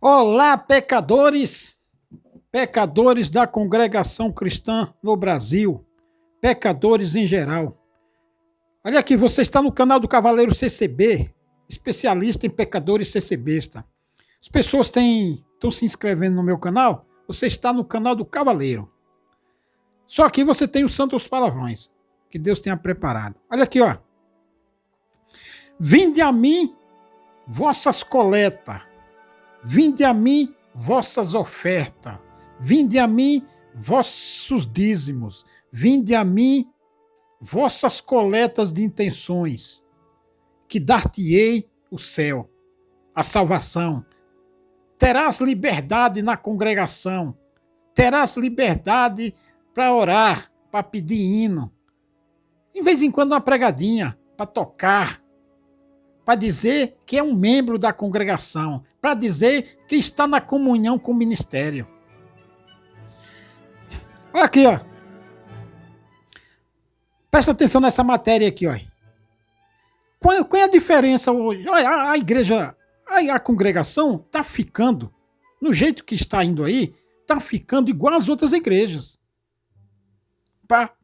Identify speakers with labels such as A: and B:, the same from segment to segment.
A: Olá, pecadores, pecadores da congregação cristã no Brasil, pecadores em geral. Olha aqui, você está no canal do Cavaleiro CCB, especialista em pecadores CCBista. As pessoas estão se inscrevendo no meu canal, você está no canal do Cavaleiro. Só que você tem os santos palavrões que Deus tenha preparado. Olha aqui, ó. Vinde a mim, vossas coletas. Vinde a mim, vossas ofertas. Vinde a mim, vossos dízimos. Vinde a mim, vossas coletas de intenções, que dar-te-ei o céu, a salvação. Terás liberdade na congregação. Terás liberdade para orar, para pedir hino. De vez em quando uma pregadinha, para tocar, para dizer que é um membro da congregação, para dizer que está na comunhão com o ministério. Olha aqui, ó. Presta atenção nessa matéria aqui, ó. Qual é a diferença hoje? Olha, a igreja, a congregação está ficando, no jeito que está indo aí, está ficando igual às outras igrejas.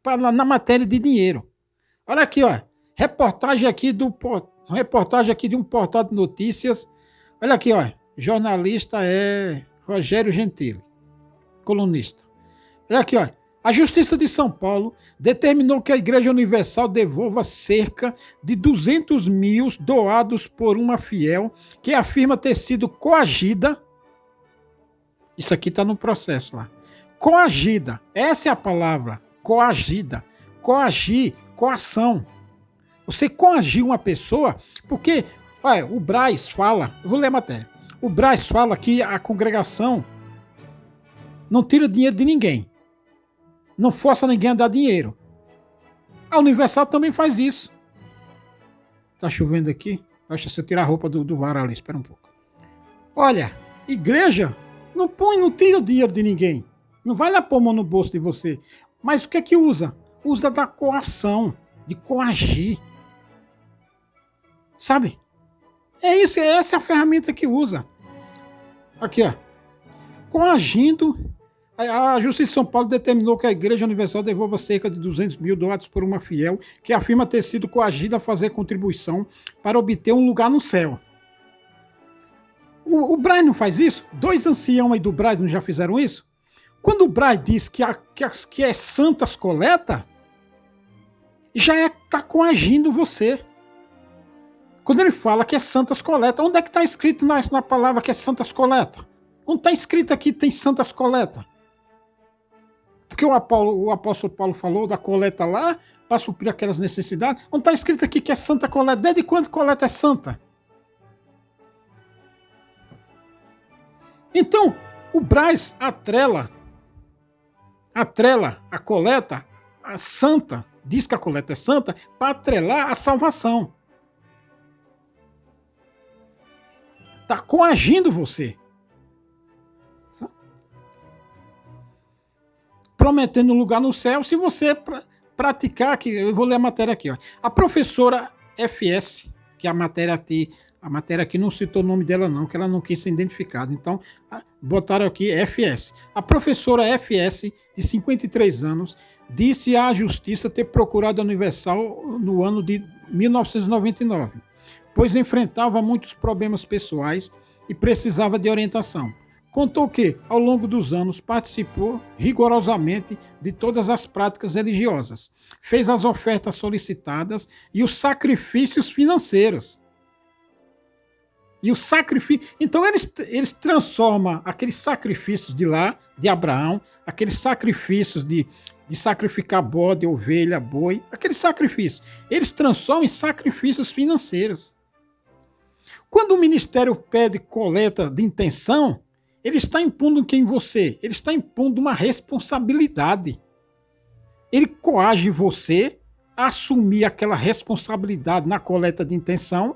A: Na matéria de dinheiro. Olha aqui, ó. Reportagem aqui de um portal de notícias. Olha aqui, ó. Jornalista é Rogério Gentili, colunista. Olha aqui, ó. A Justiça de São Paulo determinou que a Igreja Universal devolva cerca de 200 mil doados por uma fiel que afirma ter sido coagida. Isso aqui está no processo lá. Coagida. Essa é a palavra. Coagida. Coagir. Coação. Você coagiu uma pessoa, porque, olha, o Braz fala, eu vou ler a matéria, o Braz fala que a congregação não tira dinheiro de ninguém, não força ninguém a dar dinheiro. A Universal também faz isso. Tá chovendo aqui? Acho que se eu tirar a roupa do VAR ali, espera um pouco. Olha, igreja não tira o dinheiro de ninguém, não vai lá pôr a mão no bolso de você, mas o que é que usa? Usa da coação, de coagir. Sabe? É isso, essa é a ferramenta que usa. Aqui, ó. Coagindo, a Justiça de São Paulo determinou que a Igreja Universal devolva cerca de 200 mil doados por uma fiel que afirma ter sido coagida a fazer contribuição para obter um lugar no céu. O Braz não faz isso? Dois anciãos aí do Braz não já fizeram isso? Quando o Braz diz que é santas coleta, já está coagindo você. Quando ele fala que é santas coleta, onde é que está escrito na palavra que é santas coleta? Onde está escrito aqui que tem santas coleta? Porque o apóstolo Paulo falou da coleta lá, para suprir aquelas necessidades. Onde está escrito aqui que é santa coleta? Desde quando coleta é santa? Então, o Braz atrela a coleta, a santa, diz que a coleta é santa, para atrelar a salvação. Está coagindo você. Prometendo um lugar no céu se você praticar, que eu vou ler a matéria aqui. Ó. A professora FS, que a matéria aqui não citou o nome dela não, que ela não quis ser identificada. Então, botaram aqui FS. A professora FS, de 53 anos, disse à Justiça ter procurado a Universal no ano de 1999. Pois enfrentava muitos problemas pessoais e precisava de orientação. Contou que, ao longo dos anos, participou rigorosamente de todas as práticas religiosas, fez as ofertas solicitadas e os sacrifícios financeiros. Então eles transformam aqueles sacrifícios de lá, de Abraão, aqueles sacrifícios de sacrificar bode, ovelha, boi, aqueles sacrifícios, eles transformam em sacrifícios financeiros. Quando o ministério pede coleta de intenção, ele está impondo em você? Ele está impondo uma responsabilidade. Ele coage você a assumir aquela responsabilidade na coleta de intenção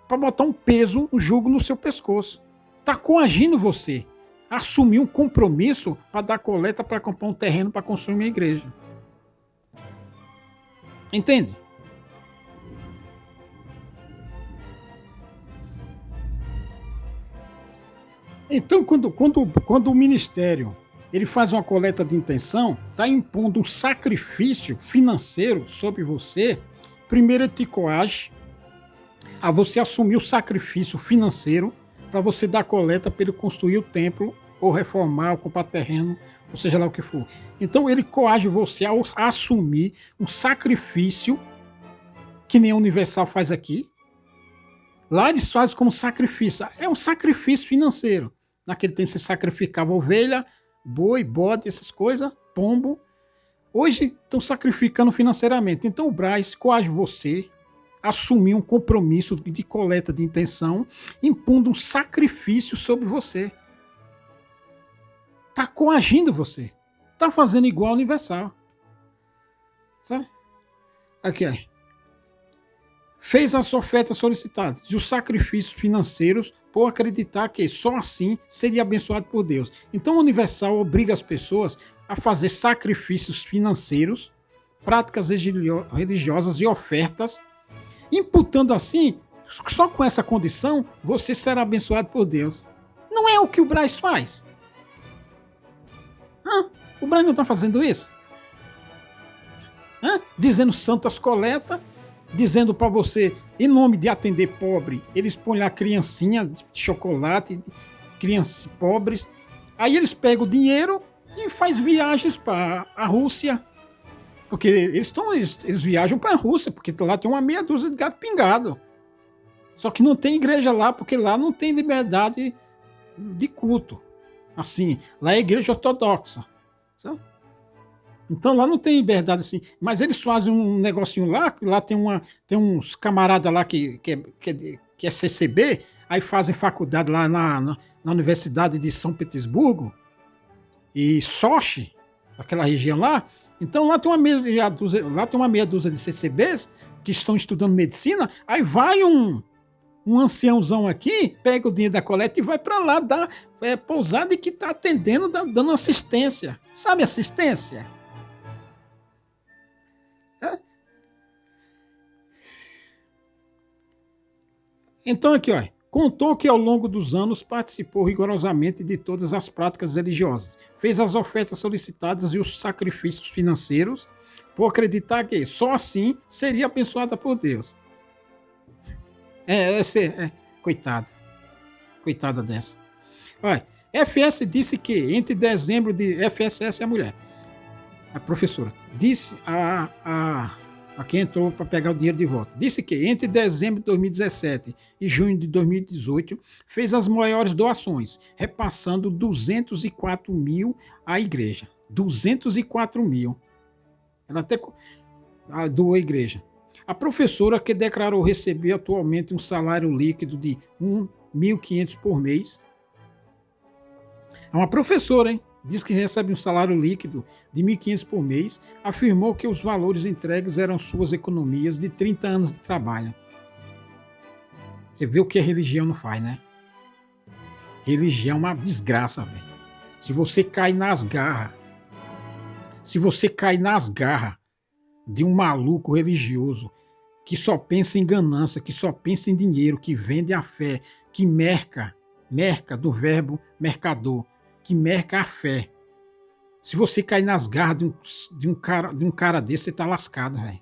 A: para botar um peso, um jugo no seu pescoço. Está coagindo você a assumir um compromisso para dar coleta para comprar um terreno para construir uma igreja. Entende? Então, quando o Ministério ele faz uma coleta de intenção, está impondo um sacrifício financeiro sobre você. Primeiro, ele te coage a você assumir o sacrifício financeiro para você dar coleta para ele construir o templo, ou reformar, ou comprar terreno, ou seja lá o que for. Então, ele coage você a assumir um sacrifício que nem a Universal faz aqui. Lá eles fazem como sacrifício. É um sacrifício financeiro. Naquele tempo você sacrificava ovelha, boi, bode, essas coisas, pombo. Hoje estão sacrificando financeiramente. Então o Braz coage você a assumir um compromisso de coleta de intenção, impondo um sacrifício sobre você. Está coagindo você. Está fazendo igual a Universal. Sabe? Aqui, ó. Fez as ofertas solicitadas e os sacrifícios financeiros por acreditar que só assim seria abençoado por Deus. Então, o Universal obriga as pessoas a fazer sacrifícios financeiros, práticas religiosas e ofertas, imputando assim, só com essa condição, você será abençoado por Deus. Não é o que o Braz faz? O Braz não está fazendo isso? Dizendo santas coletas, dizendo para você, em nome de atender pobre, eles põem lá criancinha de chocolate, crianças pobres, aí eles pegam o dinheiro e faz viagens para a Rússia, porque eles viajam para a Rússia, porque lá tem uma meia dúzia de gato pingado. Só que não tem igreja lá, porque lá não tem liberdade de culto. Assim, lá é igreja ortodoxa, sabe? Então lá não tem liberdade assim, mas eles fazem um negocinho lá tem uns camaradas lá que é CCB, aí fazem faculdade lá na Universidade de São Petersburgo e Sochi, aquela região lá. Então lá tem uma meia dúzia de CCBs que estão estudando medicina, aí vai um anciãozão aqui, pega o dinheiro da coleta e vai para lá dar pousada e que está atendendo, dando assistência. Sabe assistência? Então aqui, ó, contou que ao longo dos anos participou rigorosamente de todas as práticas religiosas, fez as ofertas solicitadas e os sacrifícios financeiros, por acreditar que só assim seria abençoada por Deus. Coitado, coitada dessa. Olha, FS disse que entre dezembro de FSS é a mulher, a professora, disse a quem entrou para pegar o dinheiro de volta. Disse que entre dezembro de 2017 e junho de 2018 fez as maiores doações, repassando 204 mil à igreja. 204 mil. Ela até doou à igreja. A professora, que declarou receber atualmente um salário líquido de 1.500 por mês. É uma professora, hein? Diz que recebe um salário líquido de 1.500 por mês, afirmou que os valores entregues eram suas economias de 30 anos de trabalho. Você vê o que a religião não faz, né? Religião é uma desgraça, velho. Se você cai nas garras, de um maluco religioso que só pensa em ganância, que só pensa em dinheiro, que vende a fé, que merca do verbo mercador, que merca a fé. Se você cair nas garras de um cara desse, você tá lascado, velho.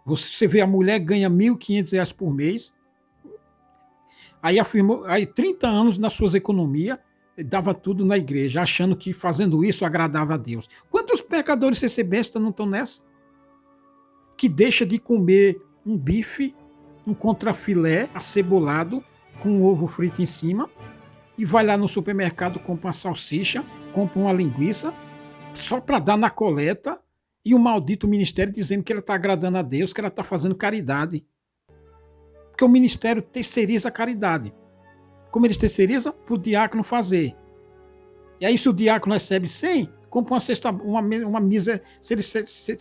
A: Você vê a mulher ganha R$ 1.500 por mês, aí afirmou, aí 30 anos nas suas economias, dava tudo na igreja, achando que fazendo isso agradava a Deus. Quantos pecadores CCBistas não estão nessa? Que deixa de comer um bife, um contrafilé acebolado, com um ovo frito em cima, e vai lá no supermercado, compra uma salsicha, compra uma linguiça, só para dar na coleta, e o maldito ministério dizendo que ela está agradando a Deus, que ela está fazendo caridade. Porque o ministério terceiriza a caridade. Como eles terceirizam? Para o diácono fazer. E aí, se o diácono recebe 100, compra uma cesta, uma misa. Se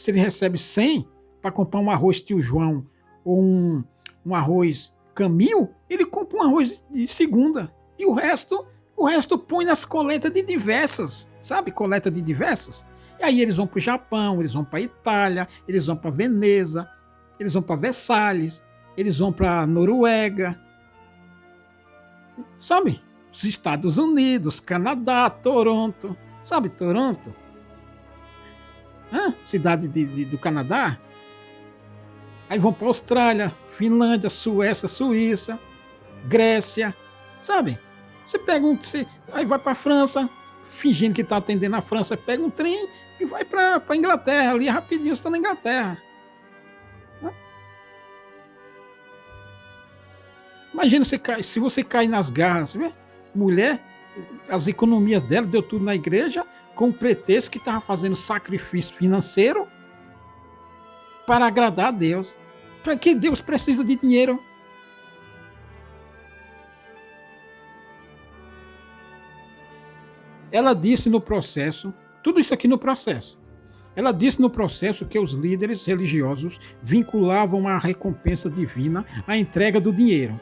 A: ele recebe 100 para comprar um arroz tio João ou um arroz Camil, ele compra um arroz de segunda. E o resto põe nas coletas de diversos, sabe? Coleta de diversos. E aí eles vão para o Japão, eles vão para a Itália, eles vão para Veneza, eles vão para Versalhes, eles vão para Noruega. Sabe? os Estados Unidos, Canadá, Toronto. Sabe Toronto? Cidade do Canadá. Aí vão para Austrália, Finlândia, Suécia, Suíça, Grécia. Sabe? Você pega um. Aí vai para a França, fingindo que está atendendo a França, pega um trem e vai para a Inglaterra. Ali rapidinho você está na Inglaterra. Imagina se você cair nas garras. Vê? Mulher, as economias dela deu tudo na igreja com o pretexto que estava fazendo sacrifício financeiro para agradar a Deus. Para que Deus precisa de dinheiro? Ela disse no processo, tudo isso aqui no processo. Ela disse no processo que os líderes religiosos vinculavam a recompensa divina à entrega do dinheiro.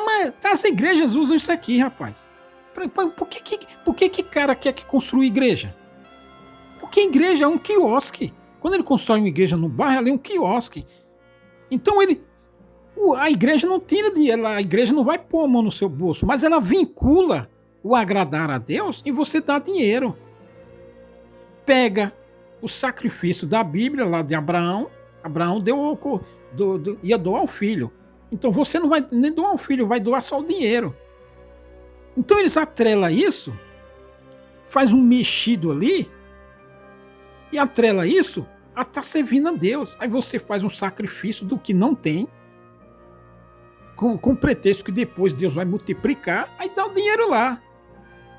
A: Mas as igrejas usam isso aqui, rapaz. Por que cara quer que construa igreja? Porque a igreja é um quiosque. Quando ele constrói uma igreja no bairro, ela é um quiosque. Então a igreja não tira dinheiro, a igreja não vai pôr a mão no seu bolso, mas ela vincula o agradar a Deus e você dá dinheiro. Pega o sacrifício da Bíblia lá de Abraão. Abraão ia doar o filho. Então você não vai nem doar o filho, vai doar só o dinheiro. Então eles atrelam isso, faz um mexido ali e atrela isso a estar servindo a Deus. Aí você faz um sacrifício do que não tem, com pretexto que depois Deus vai multiplicar, aí dá o dinheiro lá.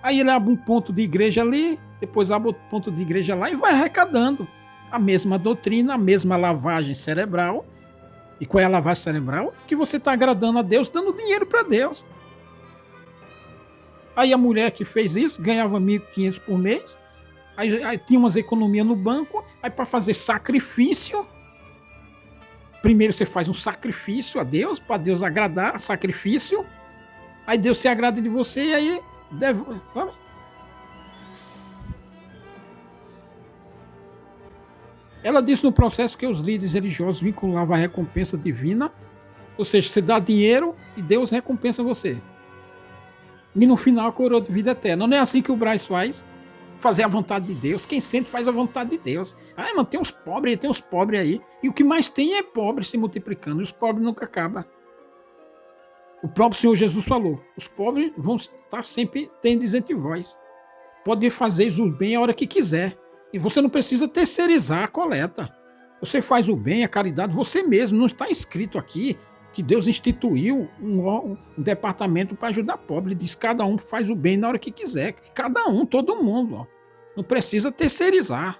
A: Aí ele abre um ponto de igreja ali, depois abre outro ponto de igreja lá e vai arrecadando a mesma doutrina, a mesma lavagem cerebral. E qual é a lavagem cerebral? Que você está agradando a Deus, dando dinheiro para Deus. Aí a mulher que fez isso ganhava 1.500 por mês, aí tinha umas economias no banco, aí para fazer sacrifício, primeiro você faz um sacrifício a Deus, para Deus agradar, sacrifício, aí Deus se agrada de você e aí sabe? Ela disse no processo que os líderes religiosos vinculavam a recompensa divina, ou seja, você dá dinheiro e Deus recompensa você. E no final a coroa de vida eterna. Não é assim que o Braz faz? Fazer a vontade de Deus. Quem sente faz a vontade de Deus. Ah, mas tem uns pobres aí. E o que mais tem é pobre se multiplicando. E os pobres nunca acabam. O próprio Senhor Jesus falou: os pobres vão estar sempre tendo isento de voz. Pode fazer o bem a hora que quiser. E você não precisa terceirizar a coleta. Você faz o bem, a caridade, você mesmo. Não está escrito aqui que Deus instituiu um departamento para ajudar pobre. Ele diz que cada um faz o bem na hora que quiser. Cada um, todo mundo. Ó. Não precisa terceirizar.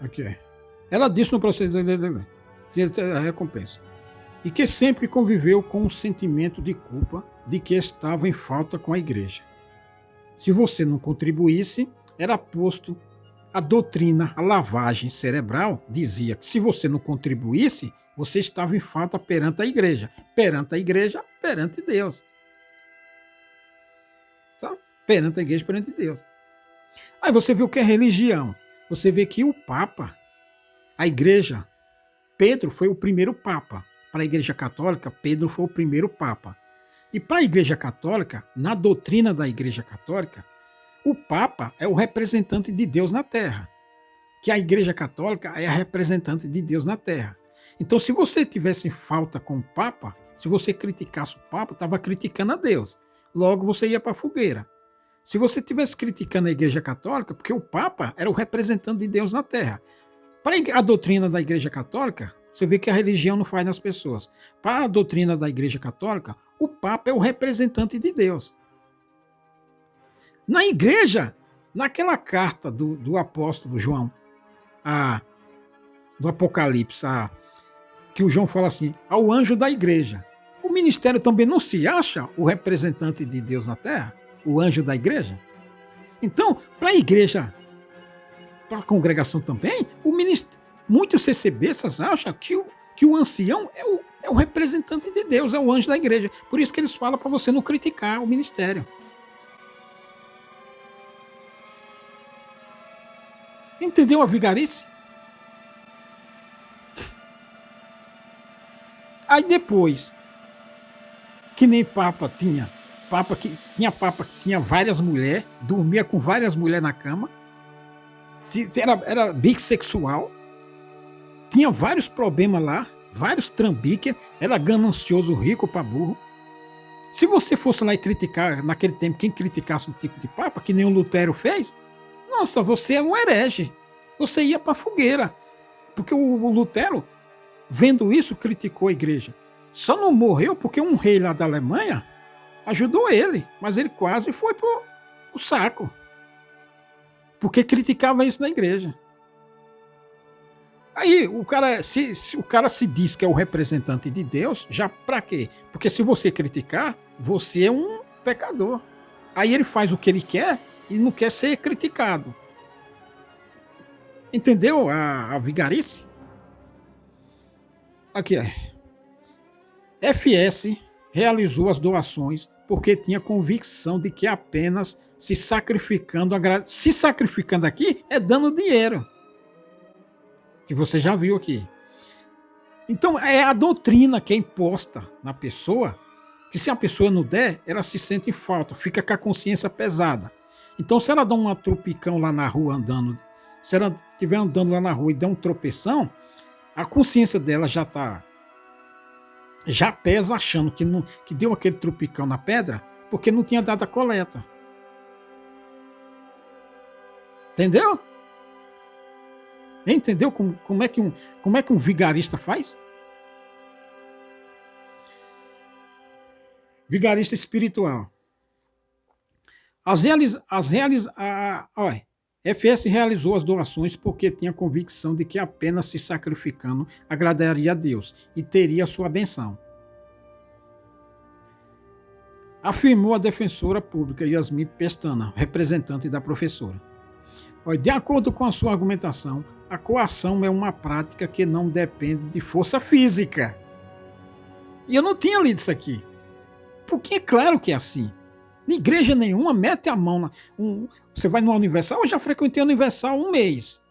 A: Aqui. Ela disse no processo da recompensa. E que sempre conviveu com um sentimento de culpa de que estava em falta com a igreja. Se você não contribuísse, era posto a doutrina, a lavagem cerebral, dizia que se você não contribuísse, você estava em falta perante a igreja. Perante a igreja, perante Deus. Sabe? Perante a igreja, perante Deus. Aí você vê o que é religião. Você vê que o Papa, a igreja, Pedro foi o primeiro Papa. Para a igreja católica, Pedro foi o primeiro Papa. E para a igreja católica, na doutrina da igreja católica, o Papa é o representante de Deus na Terra. Que a igreja católica é a representante de Deus na Terra. Então, se você tivesse falta com o Papa, se você criticasse o Papa, estava criticando a Deus. Logo, você ia para a fogueira. Se você estivesse criticando a igreja católica, porque o Papa era o representante de Deus na Terra. Para a doutrina da igreja católica, você vê que a religião não faz nas pessoas. Para a doutrina da igreja católica, o Papa é o representante de Deus. Na igreja, naquela carta do apóstolo João, do Apocalipse, que o João fala assim, ao anjo da igreja. O ministério também não se acha o representante de Deus na terra? O anjo da igreja? Então, para a igreja, para a congregação também, muitos CCBistas acham que o ancião é o representante de Deus, é o anjo da igreja. Por isso que eles falam para você não criticar o ministério. Entendeu a vigarice? Aí depois, que nem Papa que tinha várias mulheres, dormia com várias mulheres na cama, era bissexual, tinha vários problemas lá, vários trambiques, era ganancioso, rico para burro. Se você fosse lá e criticar, naquele tempo, quem criticasse um tipo de papa, que nem o Lutero fez, nossa, você é um herege. Você ia para a fogueira. Porque o Lutero, vendo isso, criticou a igreja. Só não morreu porque um rei lá da Alemanha ajudou ele, mas ele quase foi pro saco. Porque criticava isso na igreja. Aí o cara, se o cara se diz que é o representante de Deus, já pra quê? Porque se você criticar, você é um pecador. Aí ele faz o que ele quer e não quer ser criticado. Entendeu a vigarice? Aqui, FS realizou as doações porque tinha convicção de que apenas se sacrificando aqui é dando dinheiro. Que você já viu aqui. Então é a doutrina que é imposta na pessoa, que se a pessoa não der, ela se sente em falta, fica com a consciência pesada. Então se ela dá um tropicão lá na rua andando, se ela estiver andando lá na rua e der um tropeção, a consciência dela já pesa achando que deu aquele tropicão na pedra porque não tinha dado a coleta. Entendeu? Entendeu como é que um vigarista faz? Vigarista espiritual. Olha, FS realizou as doações porque tinha convicção de que apenas se sacrificando agradaria a Deus e teria sua benção. Afirmou a defensora pública Yasmin Pestana, representante da professora. Olha, de acordo com a sua argumentação, a coação é uma prática que não depende de força física. E eu não tinha lido isso aqui. Porque é claro que é assim. Em igreja nenhuma, mete a mão. Você vai numa Universal, eu já frequentei a Universal 1 mês.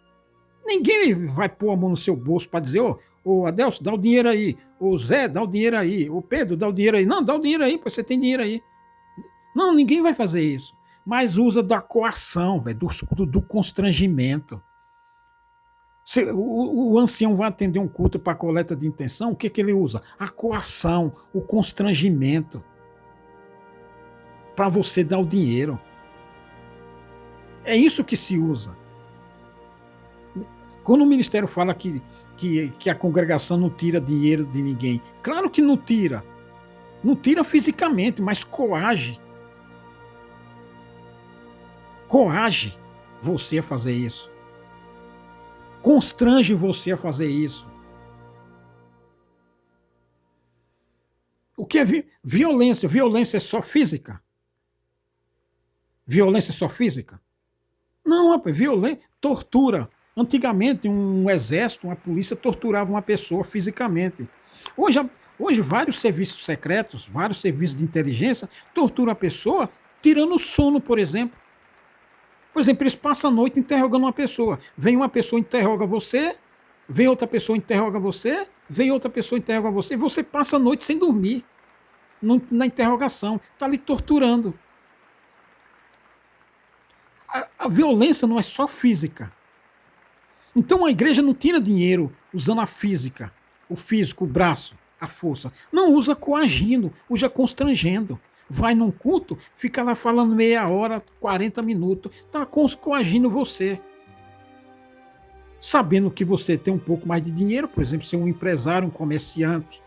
A: Ninguém vai pôr a mão no seu bolso para dizer, ô Adelso, dá o dinheiro aí. Ô Zé, dá o dinheiro aí. Ô Pedro, dá o dinheiro aí. Não, dá o dinheiro aí, pois você tem dinheiro aí. Não, ninguém vai fazer isso. Mas usa da coação, véio, do constrangimento. O ancião vai atender um culto para coleta de intenção, o que ele usa? A coação, o constrangimento. Para você dar o dinheiro. É isso que se usa. Quando o ministério fala que a congregação não tira dinheiro de ninguém, claro que não tira. Não tira fisicamente, mas coage. Coage você a fazer isso. Constrange você a fazer isso. O que é violência? Violência é só física? Violência é só física? Não, rapaz, violência, tortura. Antigamente, um exército, uma polícia torturava uma pessoa fisicamente. Hoje vários serviços secretos, vários serviços de inteligência torturam a pessoa tirando o sono, por exemplo. Por exemplo, eles passam a noite interrogando uma pessoa. Vem uma pessoa, interroga você, vem outra pessoa, interroga você, vem outra pessoa, interroga você, e você passa a noite sem dormir na interrogação. Está ali torturando. A violência não é só física. Então a igreja não tira dinheiro usando a física, o físico, o braço, a força. Não usa coagindo, usa constrangendo. Vai num culto, fica lá falando meia hora, 40 minutos, está coagindo você. Sabendo que você tem um pouco mais de dinheiro, por exemplo, ser um empresário, um comerciante,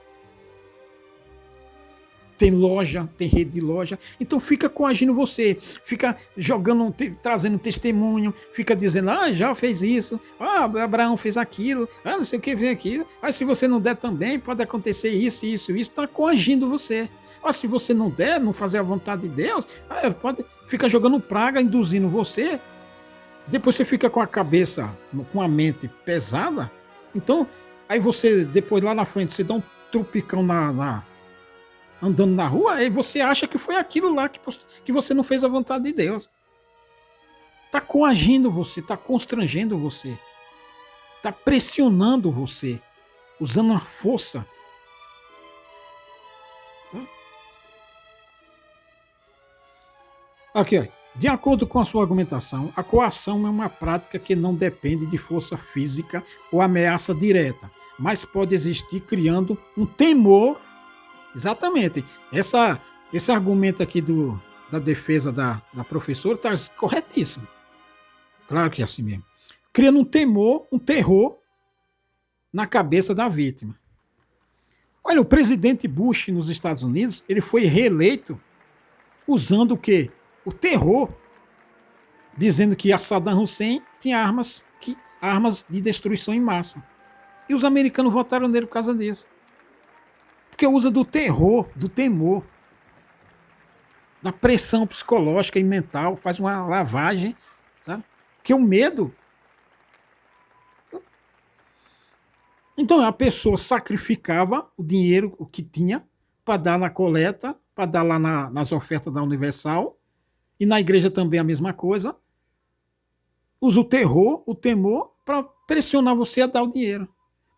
A: tem loja, tem rede de loja, então fica coagindo você, fica jogando, trazendo testemunho, fica dizendo, já fez isso, Abraão fez aquilo, não sei o que fez aquilo, se você não der também, pode acontecer isso, está coagindo você. Se você não der, não fazer a vontade de Deus, fica jogando praga, induzindo você, depois você fica com a cabeça, com a mente pesada, então, aí você, depois lá na frente, você dá um tropicão andando na rua, aí você acha que foi aquilo lá que você não fez a vontade de Deus. Está coagindo você, está constrangendo você, está pressionando você, usando a força Aqui, ó. De acordo com a sua argumentação, a coação é uma prática que não depende de força física ou ameaça direta, mas pode existir criando um temor. Exatamente. Esse argumento aqui da defesa da professora está corretíssimo. Claro que é assim mesmo. Criando um temor, um terror na cabeça da vítima. Olha, o presidente Bush nos Estados Unidos, ele foi reeleito usando o quê? O terror, dizendo que a Saddam Hussein tinha armas de destruição em massa. E os americanos votaram nele por causa disso. Porque usa do terror, do temor, da pressão psicológica e mental, faz uma lavagem, sabe? Porque o medo. Então a pessoa sacrificava o dinheiro, o que tinha, para dar na coleta, para dar lá nas ofertas da Universal, e na igreja também a mesma coisa. Usa o terror, o temor, para pressionar você a dar o dinheiro.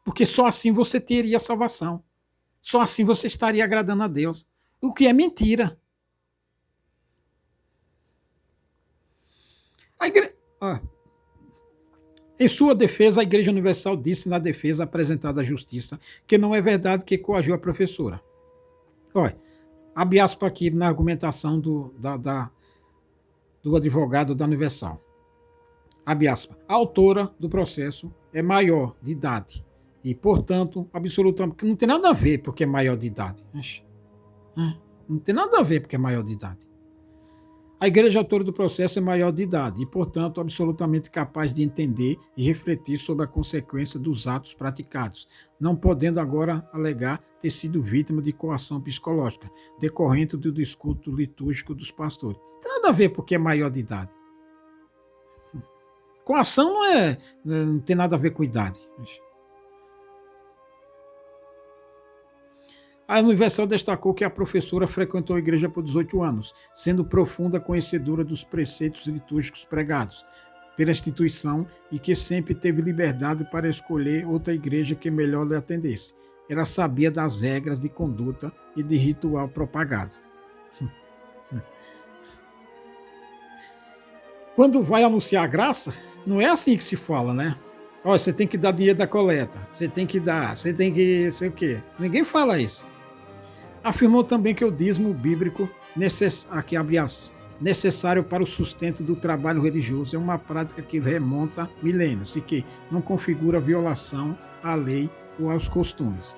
A: Porque só assim você teria salvação. Só assim você estaria agradando a Deus. O que é mentira. Em sua defesa, a Igreja Universal disse na defesa apresentada à Justiça que não é verdade que coagiu a professora. Olha, abre aspas aqui na argumentação do advogado da Universal. Abre aspas. A autora do processo é maior de idade e, portanto, absolutamente não tem nada a ver porque é maior de idade. Não tem nada a ver porque é maior de idade. A igreja autora do processo é maior de idade e, portanto, absolutamente capaz de entender e refletir sobre a consequência dos atos praticados, não podendo agora alegar ter sido vítima de coação psicológica, decorrente do discurso litúrgico dos pastores. Não tem nada a ver porque é maior de idade. Coação não tem nada a ver com idade. A Universal destacou que a professora frequentou a igreja por 18 anos, sendo profunda conhecedora dos preceitos litúrgicos pregados pela instituição e que sempre teve liberdade para escolher outra igreja que melhor lhe atendesse. Ela sabia das regras de conduta e de ritual propagado. Quando vai anunciar a graça, não é assim que se fala, né? Olha, você tem que dar dinheiro da coleta, você tem que dar, você tem que sei o quê. Ninguém fala isso. Afirmou também que o dízimo bíblico necessário para o sustento do trabalho religioso é uma prática que remonta milênios e que não configura violação à lei ou aos costumes.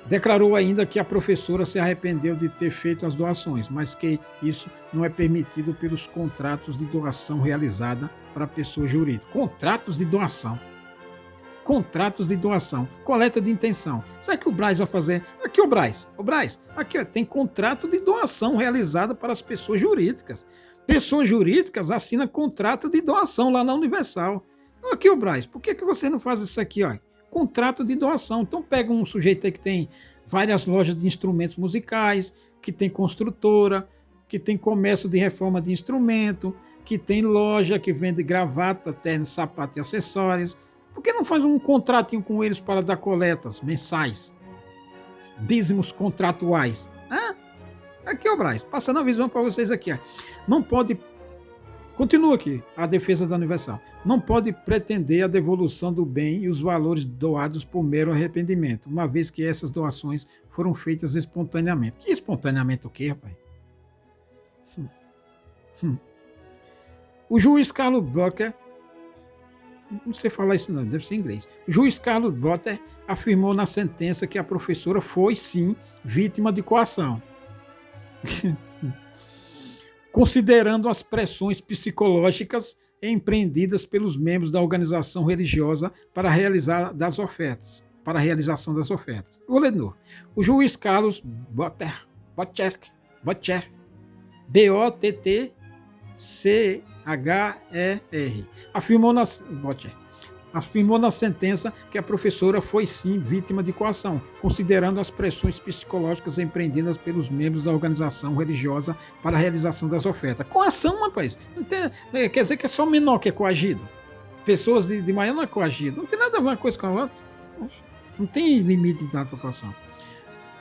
A: Declarou ainda que a professora se arrependeu de ter feito as doações, mas que isso não é permitido pelos contratos de doação realizada para pessoa jurídica. Contratos de doação. Contratos de doação, coleta de intenção. Será que o Braz vai fazer? Aqui, o Braz, aqui ó, tem contrato de doação realizada para as pessoas jurídicas. Pessoas jurídicas assinam contrato de doação lá na Universal. Aqui, o Braz, por que você não faz isso aqui? Ó? Contrato de doação. Então pega um sujeito aí que tem várias lojas de instrumentos musicais, que tem construtora, que tem comércio de reforma de instrumento, que tem loja que vende gravata, terno, sapato e acessórios. Por que não faz um contratinho com eles para dar coletas mensais? Dízimos contratuais. Aqui, ó, Braz, passando a visão para vocês aqui. Ó. Não pode... Continua aqui a defesa da Universal. Não pode pretender a devolução do bem e os valores doados por mero arrependimento, uma vez que essas doações foram feitas espontaneamente. Que espontaneamente o quê, rapaz? O juiz Carlos Blocher, não sei falar isso não, deve ser em inglês. O juiz Carlos Blocher afirmou na sentença que a professora foi, sim, vítima de coação. Considerando as pressões psicológicas empreendidas pelos membros da organização religiosa para a realização das ofertas. Vou ler de novo. O juiz Carlos Blocher, B-O-T-T-C-H-E-R, afirmou na sentença que a professora foi sim vítima de coação, considerando as pressões psicológicas empreendidas pelos membros da organização religiosa para a realização das ofertas. Coação, rapaz, não tem, quer dizer que é só o menor que é coagido. Pessoas de manhã não é coagido. Não tem nada a ver uma coisa com a outra. Não tem limite de idade para coação.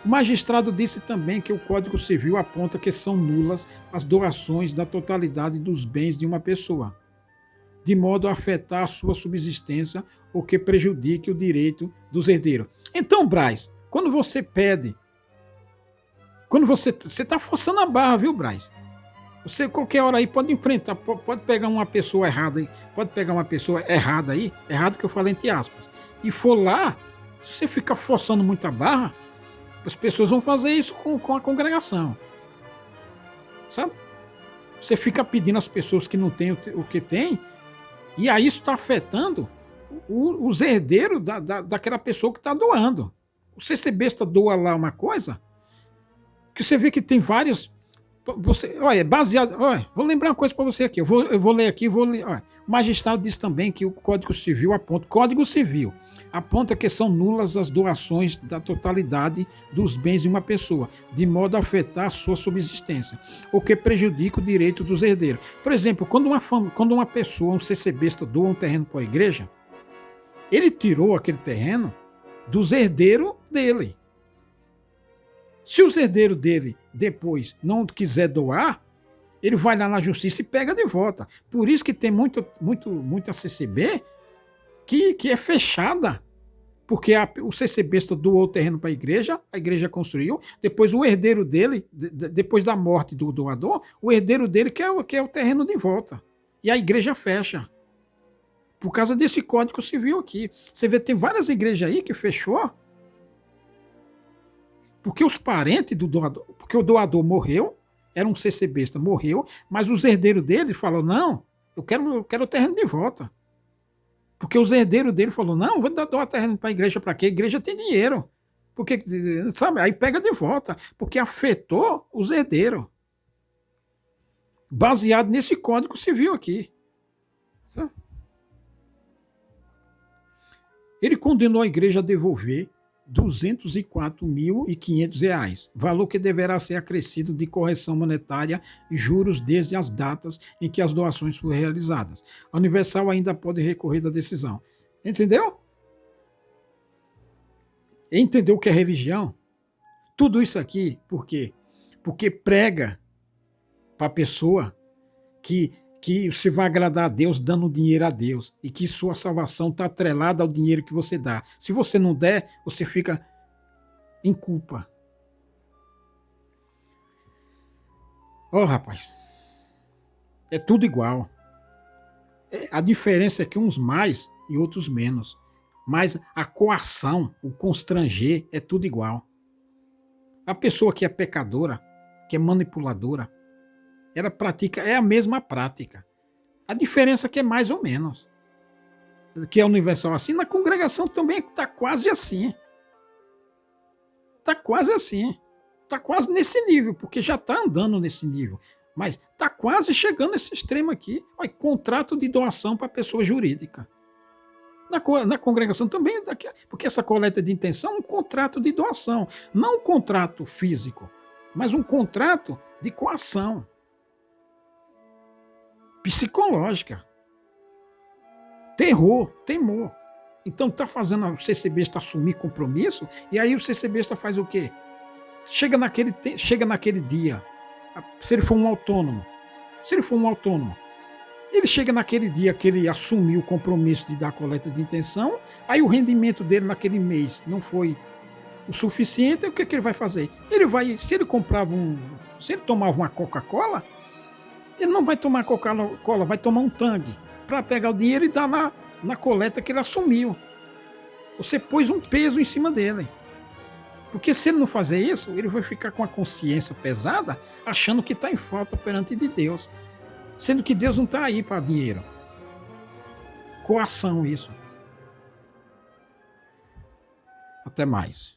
A: O magistrado disse também que o Código Civil aponta que são nulas as doações da totalidade dos bens de uma pessoa, de modo a afetar a sua subsistência ou que prejudique o direito dos herdeiros. Então, Braz, quando você pede, quando você está forçando a barra, viu, Braz? Você qualquer hora aí pode enfrentar, pode pegar uma pessoa errada aí, pode pegar uma pessoa errada aí, errado que eu falo entre aspas, e for lá, se você ficar forçando muita barra, as pessoas vão fazer isso com a congregação, sabe? Você fica pedindo às pessoas que não têm o que tem, e aí isso está afetando os herdeiros daquela pessoa que está doando. O CC Besta doa lá uma coisa, que você vê que tem várias. Você, olha, baseado. Olha, vou lembrar uma coisa para você aqui. Eu vou ler aqui. Olha, o magistrado diz também que o Código Civil aponta que são nulas as doações da totalidade dos bens de uma pessoa, de modo a afetar a sua subsistência, o que prejudica o direito dos herdeiros. Por exemplo, quando uma pessoa, um CCBista, doa um terreno para a igreja, ele tirou aquele terreno dos herdeiros dele. Se os herdeiros dele depois não quiser doar, ele vai lá na justiça e pega de volta. Por isso que tem muita CCB que é fechada. Porque o CCB doou o terreno para a igreja construiu, depois o herdeiro dele, depois da morte do doador, o herdeiro dele quer o terreno de volta. E a igreja fecha. Por causa desse Código Civil aqui. Você vê, tem várias igrejas aí que fechou, porque os parentes do doador, porque o doador morreu, era um CCBista, morreu, mas os herdeiros dele falaram, não, eu quero o terreno de volta. Porque os herdeiros dele falaram, não, vou dar o terreno para a igreja para quê? A igreja tem dinheiro. Porque, sabe, aí pega de volta, porque afetou os herdeiros. Baseado nesse Código Civil aqui. Sabe? Ele condenou a igreja a devolver R$ 204.500, valor que deverá ser acrescido de correção monetária e juros desde as datas em que as doações foram realizadas. A Universal ainda pode recorrer da decisão. Entendeu? Entendeu o que é religião? Tudo isso aqui, por quê? Porque prega para a pessoa que você vai agradar a Deus dando dinheiro a Deus e que sua salvação está atrelada ao dinheiro que você dá. Se você não der, você fica em culpa. Rapaz, é tudo igual. A diferença é que uns mais e outros menos. Mas a coação, o constranger, é tudo igual. A pessoa que é pecadora, que é manipuladora, ela pratica, é a mesma prática. A diferença é que é mais ou menos. Que é universal assim, na congregação também está quase assim. Está quase assim. Está quase nesse nível, porque já está andando nesse nível. Mas está quase chegando nesse extremo aqui. Olha, contrato de doação para pessoa jurídica. Na congregação também, porque essa coleta de intenção é um contrato de doação. Não um contrato físico, mas um contrato de coação psicológica. Terror, temor. Então está fazendo o CCBista assumir compromisso, e aí o CCBista faz o quê? Chega naquele dia, se ele for um autônomo, ele chega naquele dia que ele assumiu o compromisso de dar a coleta de intenção, aí o rendimento dele naquele mês não foi o suficiente, o que ele vai fazer? Se ele tomava uma Coca-Cola, ele não vai tomar Coca-Cola, vai tomar um Tang, para pegar o dinheiro e dar na coleta que ele assumiu. Você pôs um peso em cima dele. Porque se ele não fazer isso, ele vai ficar com a consciência pesada, achando que está em falta perante de Deus. Sendo que Deus não está aí para dinheiro. Coação isso. Até mais.